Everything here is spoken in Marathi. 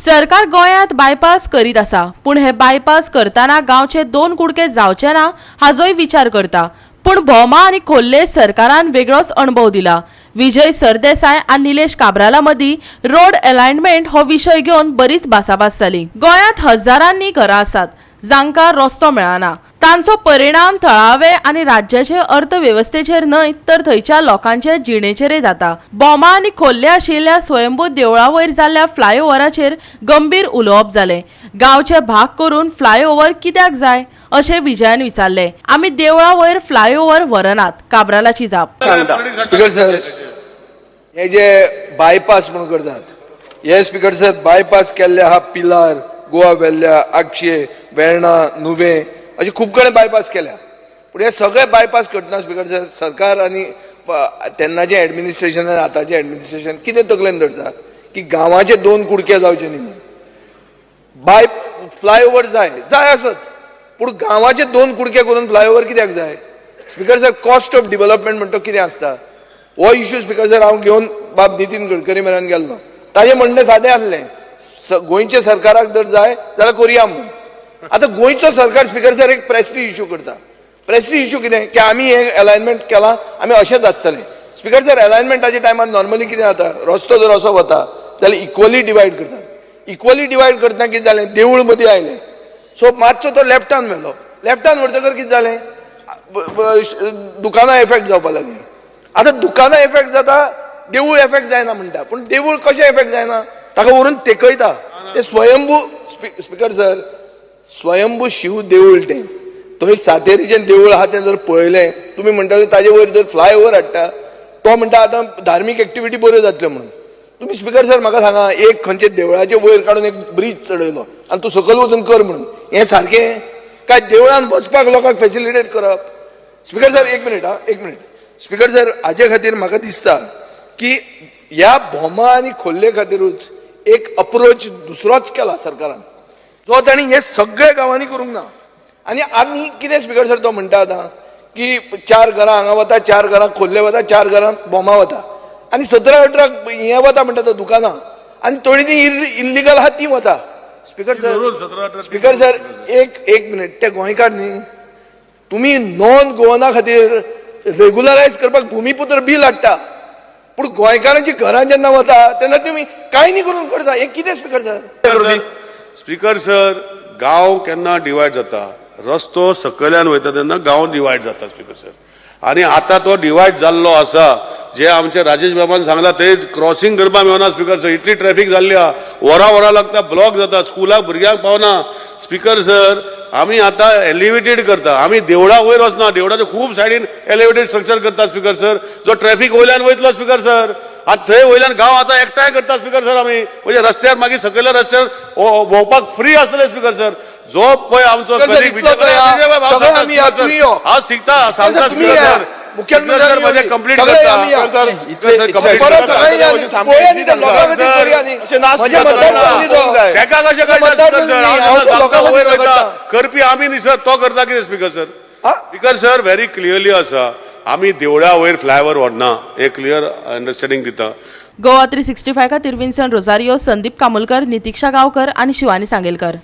सरकार गोंयांत बायपास करीत आसा, पूण हे बायपास करताना गांवचे 2 कुडके जावचे ना हाजोय विचार करता। पूण भोमा आनी खोर्ले सरकारान वेगळोच अणभव दिला। विजय सरदेसाय आनी निलेश काब्राला मदीं रोड अलायनमेंट हो विशय घेवन बरीच भासाभास जाली। गोंयांत हजारांनी घरां आसात जांकां रस्तो मेळना। तांचो परिणाम थळावे आनी राज्याचे अर्थवेवस्थेचेर न्हय तर थंयच्या लोकांचे जिणेचेरय जाता। बोमा आनी खोर्ले आशिल्ल्या स्वयंभू देवळा वयर जाल्ल्या फ्लायओव्हराचेर गंभीर उलोवप जालें। गांवचे भाग करून फ्लायओव्हर कित्याक जाय अशें विजयान विचारले। आमी देवळा वयर फ्लायओव्हर व्हरनात, काब्रालाची जाप। स्पीकर सर, हे जे बायपास म्हणून करतात, हे स्पीकर सर बायपास केल्ले हा पिलार, गोवा वेल्ल्या, आक्षे, वेर्णा, नुवे अशें खूब कडेन बायपास केल्या। पूण हे सगळे बायपास करतना स्पीकर सर सरकार आनी तेन्नाचे एडमिनिस्ट्रेशन आनी आतांचे एडमिनिस्ट्रेशन कितें तकलेन धरता की गांवाचे 2 कुडके जावचे न्ही म्हणून। फ्लायओव्हर जाय आसत, पूण गांवाचे 2 कुडके करून फ्लायओव्हर कित्याक जाय? Speaker sir cost of development म्हणटा कितें आसता हो इश्यू स्पीकर सर हांव घेवन बाब नितीन गडकरी मेरेन गेल्लो। ताजें म्हणणें सादें आसलें, गोंयच्या सरकाराक जर जाय जाल्यार करया म्हणून। आतां गोंयचो सरकार स्पीकर सर एक प्रेस्टीज इश्यू करता। प्रेस्टीज इश्यू कितें की आमी हे अलायनमेंट केलां, आमी अशेंच आसतलें। स्पीकर सर अलायनमेंटाच्या टायमार नॉर्मली कितें जाता, रस्तो जर असो वता जाल्यार इक्वली डिवायड करतात। इक्वली डिवायड करतना कितें जालें, देवूळ मदीं आयलें, सो मातसो तो लेफ्टान व्हेलो। लेफ्टान व्हरतकर कितें जालें, दुकानां एफेक्ट जावपाक लागलीं। आतां दुकानां एफेक्ट जाता, देवूळ एफेक्ट जायना म्हणटा, पूण देवूळ कशें एफेक्ट जायना, ताका व्हरून तेकयता। ते स्वयंभू स्पीकर सर स्वयंभू शिव देवूळ तें, थंय सातेरीचें देवूळ आहा तें जर पळयलें तुमी म्हणटाले ताजे वयर जर फ्लायओव्हर हाडटा, तो म्हणटा आतां धार्मीक एक्टिविटी बऱ्यो जातल्यो म्हणून। तुम्ही स्पीकर सर म्हाका सांगा, एक खंयचे देवळाचे वयर काडून एक ब्रिज चडयलो आनी तूं सकयल वचून कर म्हणून, हें सारकें काय? देवळान वचपाक लोकांक फेसिलिटेट करप? स्पीकर सर एक मिनिट स्पीकर सर, हाजे खातीर म्हाका दिसता की ह्या भोमा आनी खोर्ले खातीरूच एक अप्रोच दुसरोच केला सरकारान, जो ताणी हे सगळे गांवांनी करूंक ना। आनी कितें स्पीकर सर तो म्हणटा आतां की 4 घरां हांगा वता, 4 घरां खोर्ले वता, 4 घरां भोमा वता, आनी 17-18 हें वता म्हणटा तो दुकानां, आनी थोडी ती इल्लीगल आहा ती वता। स्पीकर सर एक मिनिट, ते गोंयकार न्ही, तुमी नॉन गोवना खातीर रेग्युलरायज करपाक भूमिपुत्र बील हाडटा, पूण गोंयकारांची घरां जेन्ना वता तेन्ना तुमी कांय न्ही करून करता, हे कितें स्पीकर सर? स्पीकर सर, गांव केन्ना डिवायड जाता, रस्तो सकयल्यान वयता तेन्ना गांव डिवायड जाता स्पीकर सर। आनी आतां तो डिवायड जाल्लो आसा, जे आमचे राजेश बाबान सांगला ते क्रॉसिंग करपाक मेळना स्पीकर सर। इतली ट्रॅफिक जाल्ली आहा, वरां लागता, ब्लॉक जाता, स्कुलाक भुरग्यांक पावना स्पीकर सर। आमी आतां एलिवेटेड करता, आमी देवळा वयर वचना, देवळाच्या खूब सायडीन एलिवेटेड स्ट्रक्चर करता स्पीकर सर, जो ट्रॅफिक वयल्यान वयतलो स्पीकर सर। आतां थंय वयल्यान गांव आतां एकठांय करता स्पीकर सर आमी, म्हणजे रस्त्यार मागीर सकयल्या रस्त्यार भोंवपाक फ्री आसतले स्पीकर सर। जो पळय आमचो हांव शिकता सांगता स्पीकर सर, मुख्यमंत्री म्हजे कंप्लीट करता। करपी आमी न्ही सर, तो करता कितें speaker sir? Speaker sir very clearly आसा, आमी देवळा वयर फ्लायओव्हर व्हरना, हे क्लियर अंडरस्टँडिंग दिता। गोवा 365 खातीर विन्सन रोजारियो, संदीप कामुलकर, नितीक्षा गांवकर आनी शिवानी सांगेलकर।